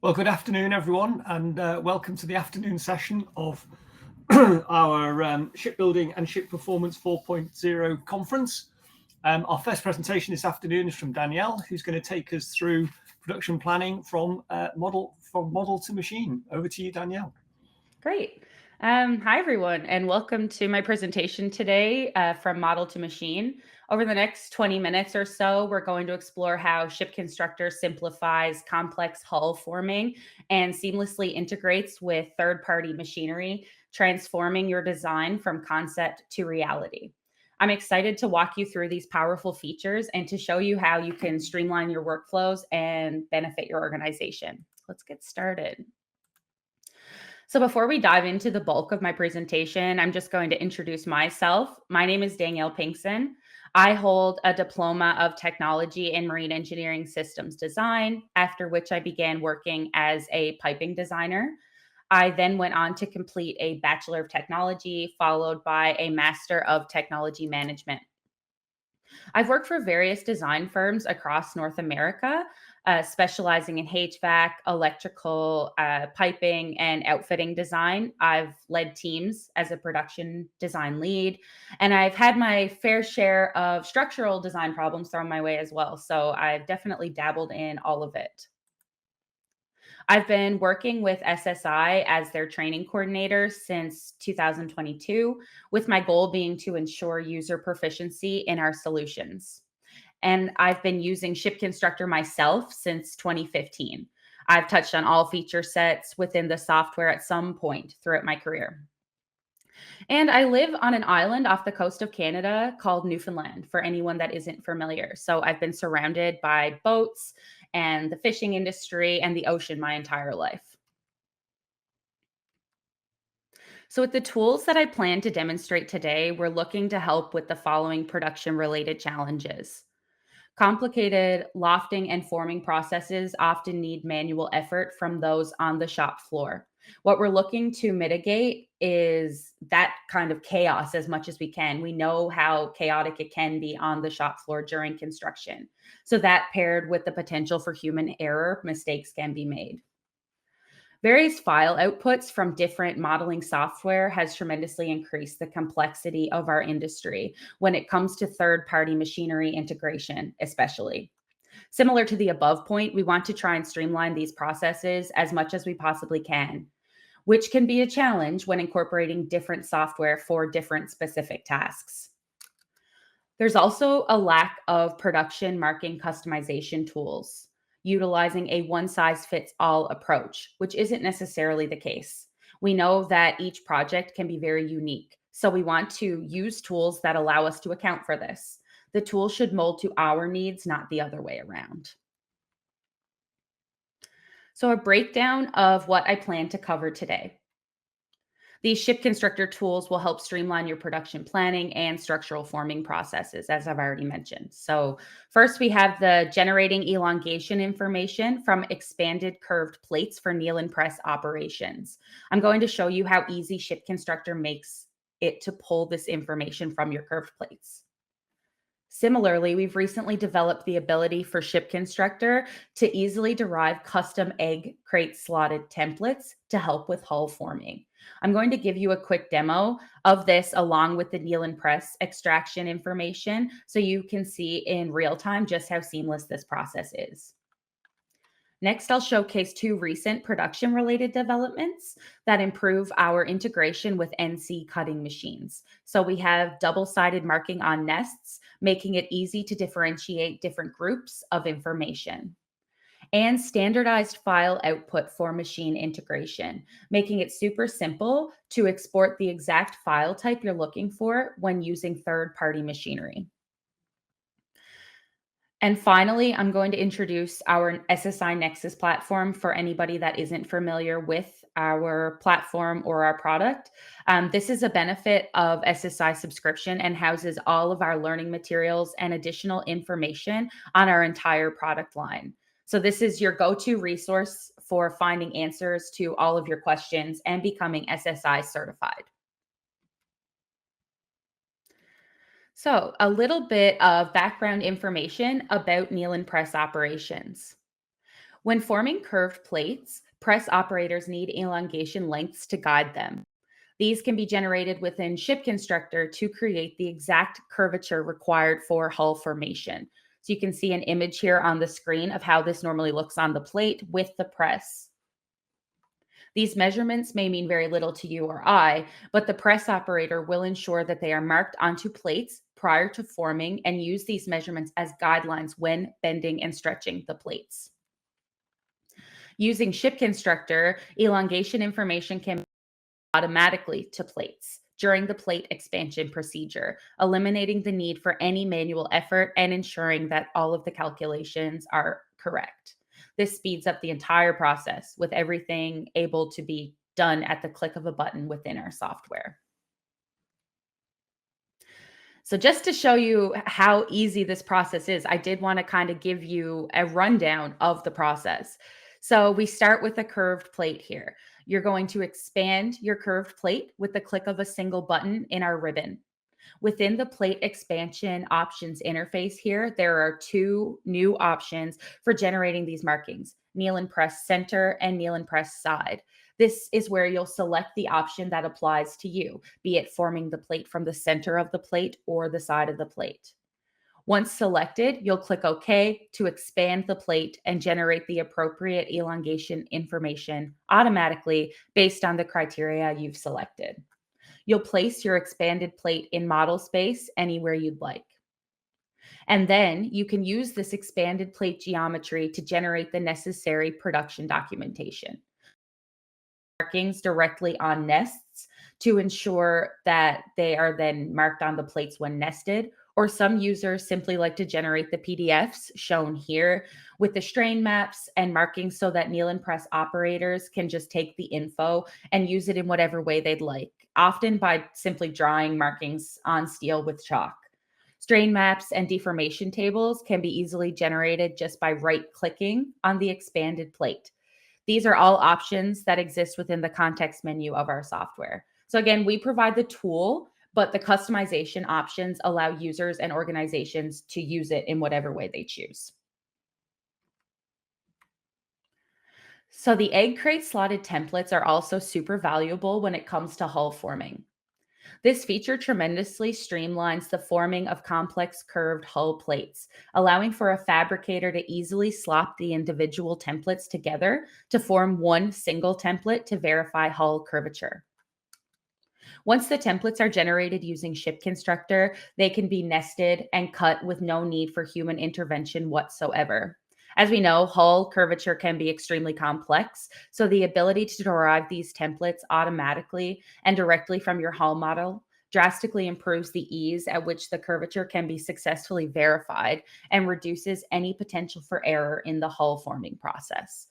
Well, good afternoon, everyone, and welcome to the afternoon session of our Shipbuilding and Ship Performance 4.0 conference. Our first presentation this afternoon is from Danielle, who's going to take us through production planning from model to machine. Over to you, Danielle. Great. Hi, everyone, and welcome to my presentation today from model to machine. Over the next 20 minutes or so, we're going to explore how ShipConstructor simplifies complex hull forming and seamlessly integrates with third-party machinery, transforming your design from concept to reality. I'm excited to walk you through these powerful features and to show you how you can streamline your workflows and benefit your organization. Let's get started. So before we dive into the bulk of my presentation, I'm just going to introduce myself. My name is Danielle Pinksen. I hold a diploma of technology in marine engineering systems design, after which I began working as a piping designer. I then went on to complete a Bachelor of Technology, followed by a Master of Technology Management. I've worked for various design firms across North America, specializing in HVAC, electrical, piping, and outfitting design. I've led teams as a production design lead, and I've had my fair share of structural design problems thrown my way as well. So I've definitely dabbled in all of it. I've been working with SSI as their training coordinator since 2022, with my goal being to ensure user proficiency in our solutions. And I've been using ShipConstructor myself since 2015. I've touched on all feature sets within the software at some point throughout my career. And I live on an island off the coast of Canada called Newfoundland, for anyone that isn't familiar. So I've been surrounded by boats and the fishing industry and the ocean my entire life. So, with the tools that I plan to demonstrate today, we're looking to help with the following production related challenges. Complicated lofting and forming processes often need manual effort from those on the shop floor. What we're looking to mitigate is that kind of chaos as much as we can. We know how chaotic it can be on the shop floor during construction. So, that paired with the potential for human error, mistakes can be made. Various file outputs from different modeling software has tremendously increased the complexity of our industry when it comes to third-party machinery integration, especially. Similar to the above point, we want to try and streamline these processes as much as we possibly can, which can be a challenge when incorporating different software for different specific tasks. There's also a lack of production marking customization tools, utilizing a one size fits all approach, which isn't necessarily the case. We know that each project can be very unique, so we want to use tools that allow us to account for this. The tool should mold to our needs, not the other way around. So, a breakdown of what I plan to cover today. These ShipConstructor tools will help streamline your production planning and structural forming processes, as I've already mentioned. So, first, we have the generating elongation information from expanded curved plates for Nieland Press operations. I'm going to show you how easy ShipConstructor makes it to pull this information from your curved plates. Similarly, we've recently developed the ability for ShipConstructor to easily derive custom egg crate slotted templates to help with hull forming. I'm going to give you a quick demo of this along with the Nieland Press extraction information so you can see in real time just how seamless this process is. Next, I'll showcase two recent production-related developments that improve our integration with NC cutting machines. So we have double-sided marking on nests, making it easy to differentiate different groups of information, and standardized file output for machine integration, making it super simple to export the exact file type you're looking for when using third-party machinery. And finally, I'm going to introduce our SSI Nexus platform for anybody that isn't familiar with our platform or our product. This is a benefit of SSI subscription and houses all of our learning materials and additional information on our entire product line. So this is your go-to resource for finding answers to all of your questions and becoming SSI certified. So, a little bit of background information about Nieland Press operations. When forming curved plates, press operators need elongation lengths to guide them. These can be generated within ShipConstructor to create the exact curvature required for hull formation. So you can see an image here on the screen of how this normally looks on the plate with the press. These measurements may mean very little to you or I, but the press operator will ensure that they are marked onto plates prior to forming and use these measurements as guidelines when bending and stretching the plates. Using ShipConstructor, elongation information can be automatically to plates during the plate expansion procedure, eliminating the need for any manual effort and ensuring that all of the calculations are correct. This speeds up the entire process with everything able to be done at the click of a button within our software. So just to show you how easy this process is, I did want to kind of give you a rundown of the process. So we start with a curved plate here. You're going to expand your curved plate with the click of a single button in our ribbon. Within the plate expansion options interface here, there are two new options for generating these markings: Nieland Press center and Nieland Press side. This is where you'll select the option that applies to you, be it forming the plate from the center of the plate or the side of the plate. Once selected, you'll click OK to expand the plate and generate the appropriate elongation information automatically based on the criteria you've selected. You'll place your expanded plate in model space anywhere you'd like. And then you can use this expanded plate geometry to generate the necessary production documentation. Markings directly on nests to ensure that they are then marked on the plates when nested, or some users simply like to generate the PDFs shown here with the strain maps and markings so that Nieland Press operators can just take the info and use it in whatever way they'd like, often by simply drawing markings on steel with chalk. Strain maps and deformation tables can be easily generated just by right-clicking on the expanded plate. These are all options that exist within the context menu of our software. So again, we provide the tool, but the customization options allow users and organizations to use it in whatever way they choose. So the egg crate slotted templates are also super valuable when it comes to hull forming. This feature tremendously streamlines the forming of complex curved hull plates, allowing for a fabricator to easily slop the individual templates together to form one single template to verify hull curvature. Once the templates are generated using ShipConstructor, they can be nested and cut with no need for human intervention whatsoever. As we know, hull curvature can be extremely complex, so the ability to derive these templates automatically and directly from your hull model drastically improves the ease at which the curvature can be successfully verified and reduces any potential for error in the hull forming process.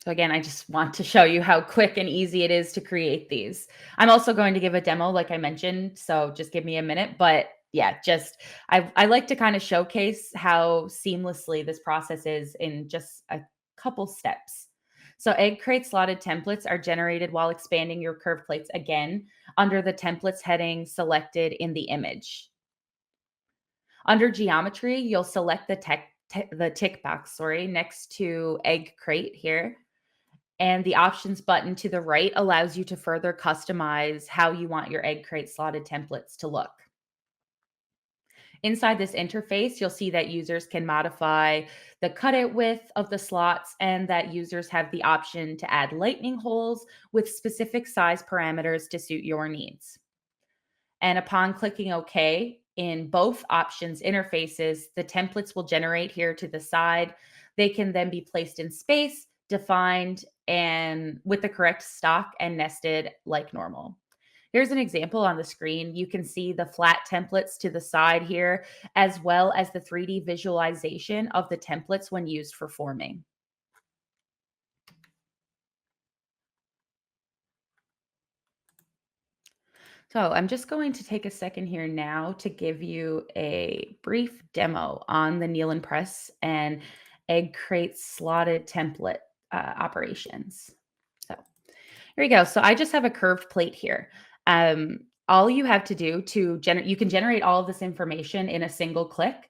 So again, I just want to show you how quick and easy it is to create these. I'm also going to give a demo, like I mentioned, so just give me a minute. But yeah, I like to kind of showcase how seamlessly this process is in just a couple steps. So egg crate slotted templates are generated while expanding your curved plates again under the templates heading selected in the image. Under geometry, you'll select the tick box, next to egg crate here. And the options button to the right allows you to further customize how you want your egg crate slotted templates to look. Inside this interface, you'll see that users can modify the cutout width of the slots and that users have the option to add lightning holes with specific size parameters to suit your needs. And upon clicking OK in both options interfaces, the templates will generate here to the side. They can then be placed in space, defined, and with the correct stock and nested like normal. Here's an example on the screen. You can see the flat templates to the side here, as well as the 3D visualization of the templates when used for forming. So I'm just going to take a second here now to give you a brief demo on the Nieland Press and egg crate slotted template operations. So here we go. So I just have a curved plate here. all you have to do to generate, you can generate all of this information in a single click.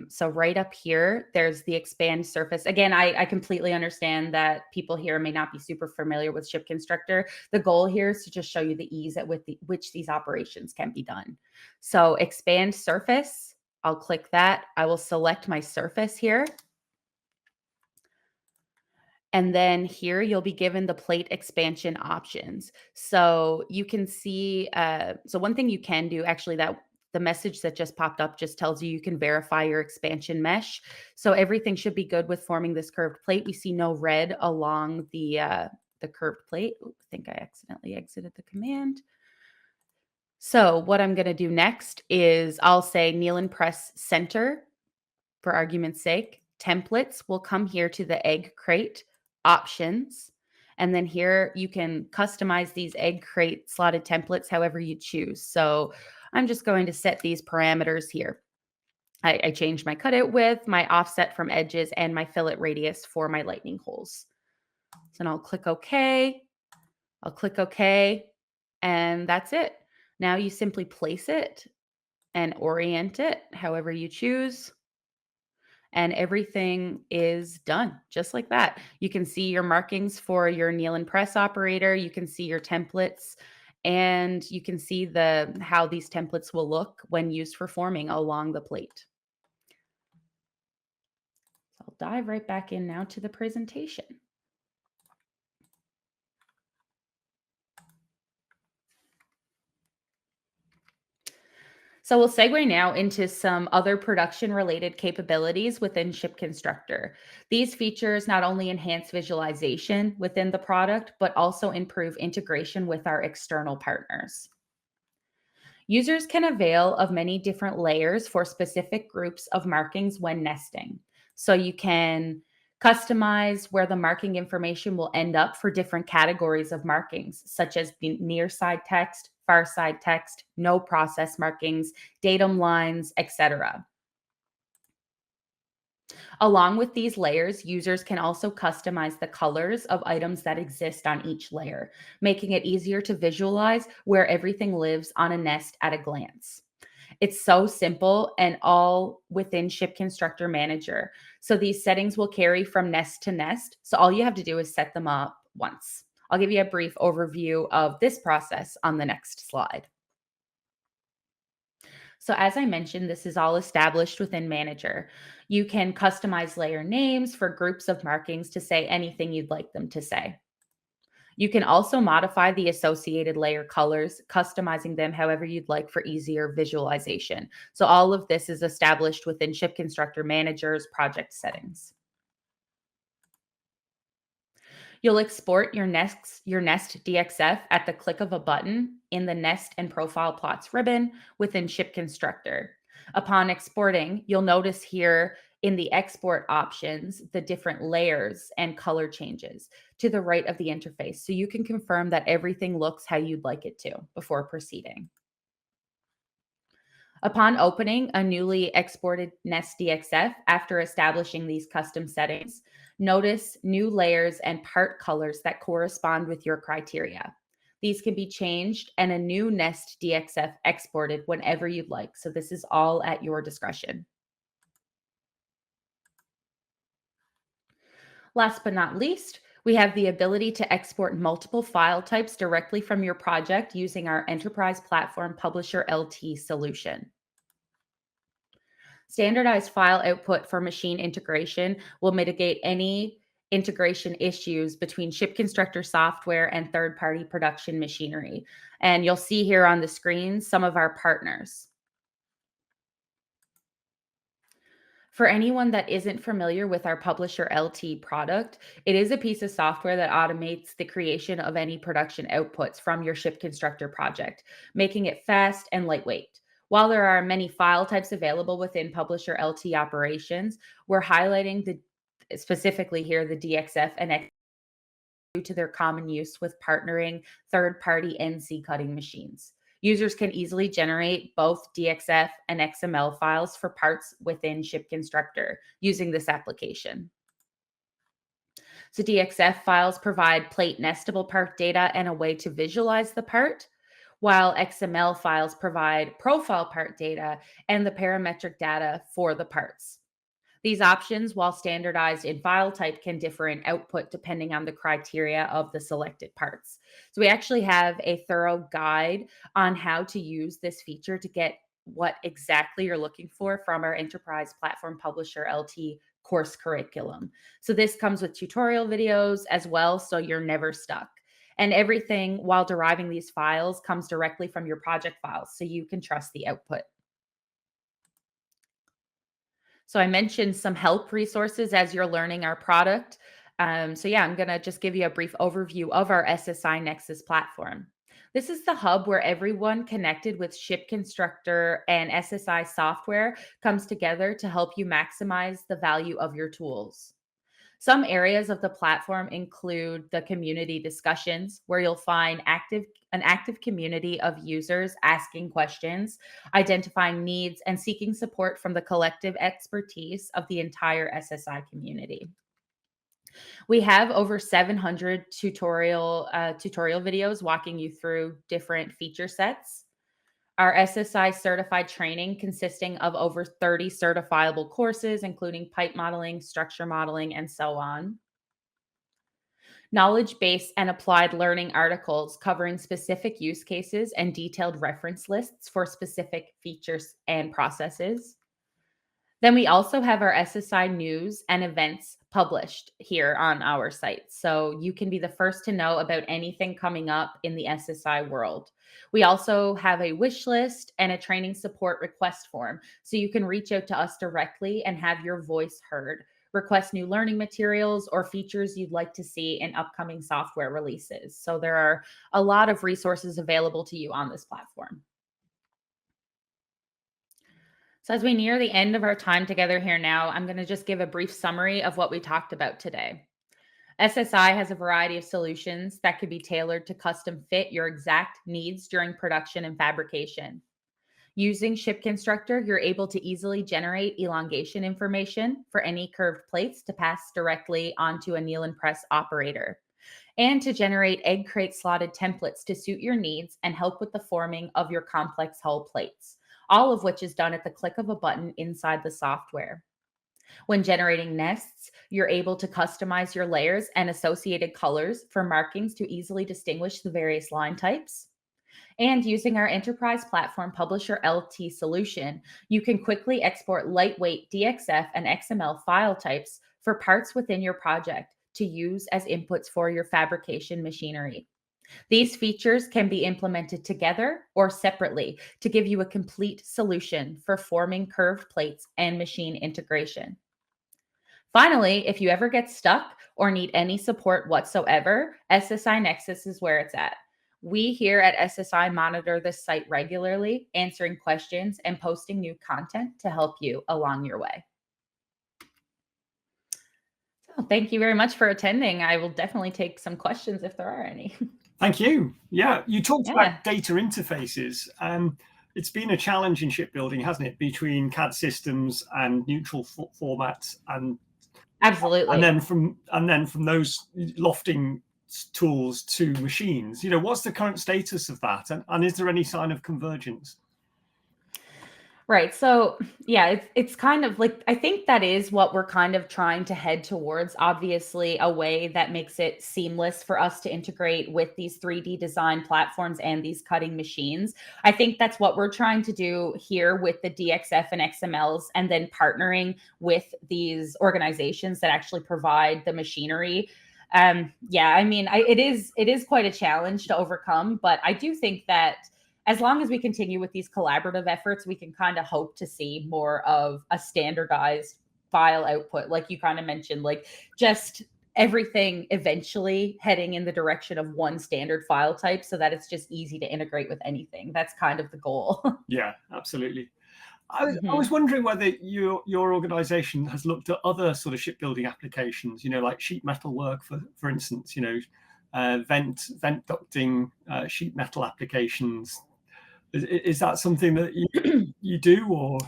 So right up here, there's the expand surface. Again, I completely understand that people here may not be super familiar with ShipConstructor. The goal here is to just show you the ease at which these operations can be done. So expand surface, I'll click that. I will select my surface here. And then here you'll be given the plate expansion options. So you can see, so one thing you can do actually, that the message that just popped up just tells you can verify your expansion mesh. So everything should be good with forming this curved plate. We see no red along the curved plate. Ooh, I think I accidentally exited the command. So what I'm going to do next is I'll say Nieland Press center for argument's sake. Templates will come here to the egg crate options. And then here you can customize these egg crate slotted templates however you choose. So I'm just going to set these parameters here. I changed my cutout width, my offset from edges, and my fillet radius for my lightning holes. So now I'll click OK. I'll click OK. And that's it. Now you simply place it and orient it however you choose. And everything is done just like that. You can see your markings for your Nieland Press operator. You can see your templates, and you can see how these templates will look when used for forming along the plate. So I'll dive right back in now to the presentation. So we'll segue now into some other production-related capabilities within ShipConstructor. These features not only enhance visualization within the product, but also improve integration with our external partners. Users can avail of many different layers for specific groups of markings when nesting. So you can customize where the marking information will end up for different categories of markings, such as the near side text, far side text, no process markings, datum lines, etc. Along with these layers, users can also customize the colors of items that exist on each layer, making it easier to visualize where everything lives on a nest at a glance. It's so simple and all within ShipConstructor Manager. So these settings will carry from nest to nest. So all you have to do is set them up once. I'll give you a brief overview of this process on the next slide. So as I mentioned, this is all established within Manager. You can customize layer names for groups of markings to say anything you'd like them to say. You can also modify the associated layer colors, customizing them however you'd like for easier visualization. So all of this is established within ShipConstructor Manager's project settings. You'll export your nest DXF at the click of a button in the Nest and Profile Plots ribbon within ShipConstructor. Upon exporting, you'll notice here in the export options, the different layers and color changes to the right of the interface. So you can confirm that everything looks how you'd like it to before proceeding. Upon opening a newly exported Nest DXF after establishing these custom settings, notice new layers and part colors that correspond with your criteria. These can be changed and a new Nest DXF exported whenever you'd like. So this is all at your discretion. Last but not least, we have the ability to export multiple file types directly from your project using our Enterprise Platform Publisher LT solution. Standardized file output for machine integration will mitigate any integration issues between ShipConstructor software and third-party production machinery. And you'll see here on the screen some of our partners. For anyone that isn't familiar with our Publisher LT product, it is a piece of software that automates the creation of any production outputs from your ShipConstructor project, making it fast and lightweight. While there are many file types available within Publisher LT operations, we're highlighting specifically here the DXF and XML due to their common use with partnering third-party NC cutting machines. Users can easily generate both DXF and XML files for parts within ShipConstructor using this application. So DXF files provide plate nestable part data and a way to visualize the part, while XML files provide profile part data and the parametric data for the parts. These options, while standardized in file type, can differ in output depending on the criteria of the selected parts. So we actually have a thorough guide on how to use this feature to get what exactly you're looking for from our Enterprise Platform Publisher LT course curriculum. So this comes with tutorial videos as well, so you're never stuck. And everything while deriving these files comes directly from your project files, so you can trust the output. So I mentioned some help resources as you're learning our product. So yeah, I'm going to just give you a brief overview of our SSI Nexus platform. This is the hub where everyone connected with ShipConstructor and SSI software comes together to help you maximize the value of your tools. Some areas of the platform include the community discussions, where you'll find an active community of users asking questions, identifying needs, and seeking support from the collective expertise of the entire SSI community. We have over 700 tutorial videos walking you through different feature sets. Our SSI certified training consisting of over 30 certifiable courses, including pipe modeling, structure modeling, and so on. Knowledge-based and applied learning articles covering specific use cases and detailed reference lists for specific features and processes. Then we also have our SSI news and events published here on our site. So you can be the first to know about anything coming up in the SSI world. We also have a wish list and a training support request form. So you can reach out to us directly and have your voice heard. Request new learning materials or features you'd like to see in upcoming software releases. So there are a lot of resources available to you on this platform. So as we near the end of our time together here now, I'm going to just give a brief summary of what we talked about today. SSI has a variety of solutions that could be tailored to custom fit your exact needs during production and fabrication. Using ShipConstructor, you're able to easily generate elongation information for any curved plates to pass directly onto a Nieland Press operator, and to generate egg crate slotted templates to suit your needs and help with the forming of your complex hull plates, all of which is done at the click of a button inside the software. When generating nests, you're able to customize your layers and associated colors for markings to easily distinguish the various line types. And using our Enterprise Platform Publisher LT solution, you can quickly export lightweight DXF and XML file types for parts within your project to use as inputs for your fabrication machinery. These features can be implemented together or separately to give you a complete solution for forming curved plates and machine integration. Finally, if you ever get stuck or need any support whatsoever, SSI Nexus is where it's at. We here at SSI monitor this site regularly, answering questions and posting new content to help you along your way. So thank you very much for attending. I will definitely take some questions if there are any. Thank you. Yeah, you talked about data interfaces. It's been a challenge in shipbuilding, hasn't it, between CAD systems and neutral formats, and absolutely, and then from those lofting tools to machines. What's the current status of that, and is there any sign of convergence? Right. So yeah, it's kind of like, I think that is what we're kind of trying to head towards. Obviously, a way that makes it seamless for us to integrate with these 3D design platforms and these cutting machines. I think that's what we're trying to do here with the DXF and XMLs, and then partnering with these organizations that actually provide the machinery. Yeah, I mean, it is quite a challenge to overcome, but I do think that as long as we continue with these collaborative efforts, we can kind of hope to see more of a standardized file output, like you kind of mentioned, like just everything eventually heading in the direction of one standard file type so that it's just easy to integrate with anything. That's kind of the goal. Yeah, absolutely. I was wondering whether your organization has looked at other sort of shipbuilding applications, like sheet metal work, for instance, vent ducting, sheet metal applications. Is that something that you do, or?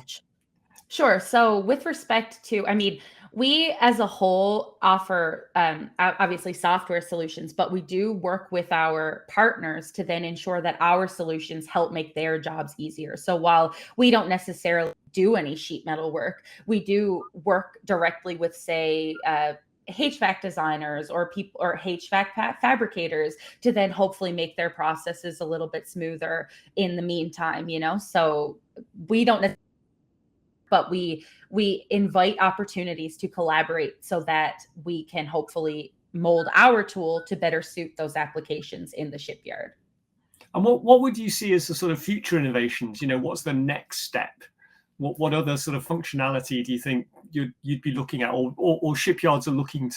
Sure. So with respect to, I mean, We, as a whole, offer obviously software solutions, but we do work with our partners to then ensure that our solutions help make their jobs easier. So while we don't necessarily do any sheet metal work, we do work directly with, say, HVAC designers or people or HVAC fabricators to then hopefully make their processes a little bit smoother in the meantime, So we don't, but we invite opportunities to collaborate so that we can hopefully mold our tool to better suit those applications in the shipyard. And what would you see as the sort of future innovations? What's the next step? What other sort of functionality do you think you'd be looking at, or shipyards are looking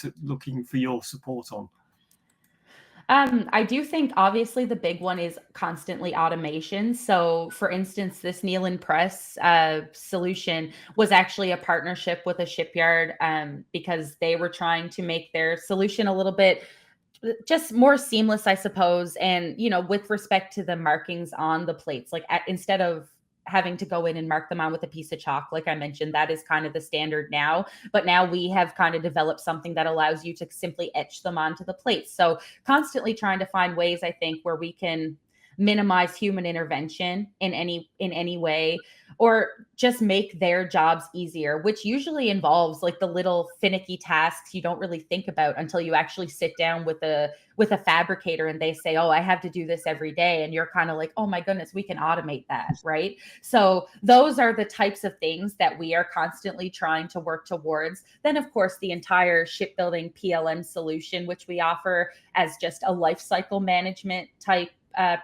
for your support on? I do think obviously the big one is constantly automation. So, for instance, this Nieland Press solution was actually a partnership with a shipyard because they were trying to make their solution a little bit just more seamless, I suppose. And, with respect to the markings on the plates, like instead of having to go in and mark them on with a piece of chalk, like I mentioned, that is kind of the standard now. But now we have kind of developed something that allows you to simply etch them onto the plates. So constantly trying to find ways, I think, where we can minimize human intervention in any way, or just make their jobs easier, which usually involves like the little finicky tasks you don't really think about until you actually sit down with a fabricator and they say, oh, I have to do this every day, and you're kind of like, oh my goodness, we can automate that, right? So those are the types of things that we are constantly trying to work towards. Then of course the entire shipbuilding PLM solution, which we offer as just a lifecycle management type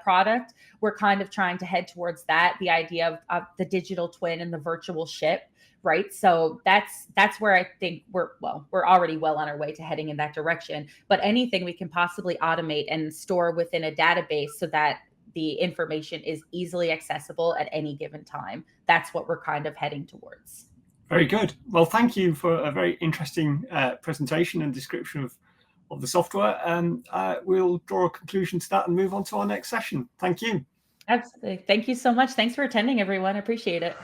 product, we're kind of trying to head towards that, the idea of the digital twin and the virtual ship, right? So that's where I think we're already well on our way to heading in that direction. But anything we can possibly automate and store within a database so that the information is easily accessible at any given time, that's what we're kind of heading towards. Very good. Well, thank you for a very interesting presentation and description of the software, and we'll draw a conclusion to that and move on to our next session. Thank you. Absolutely. Thank you so much. Thanks for attending, everyone. I appreciate it.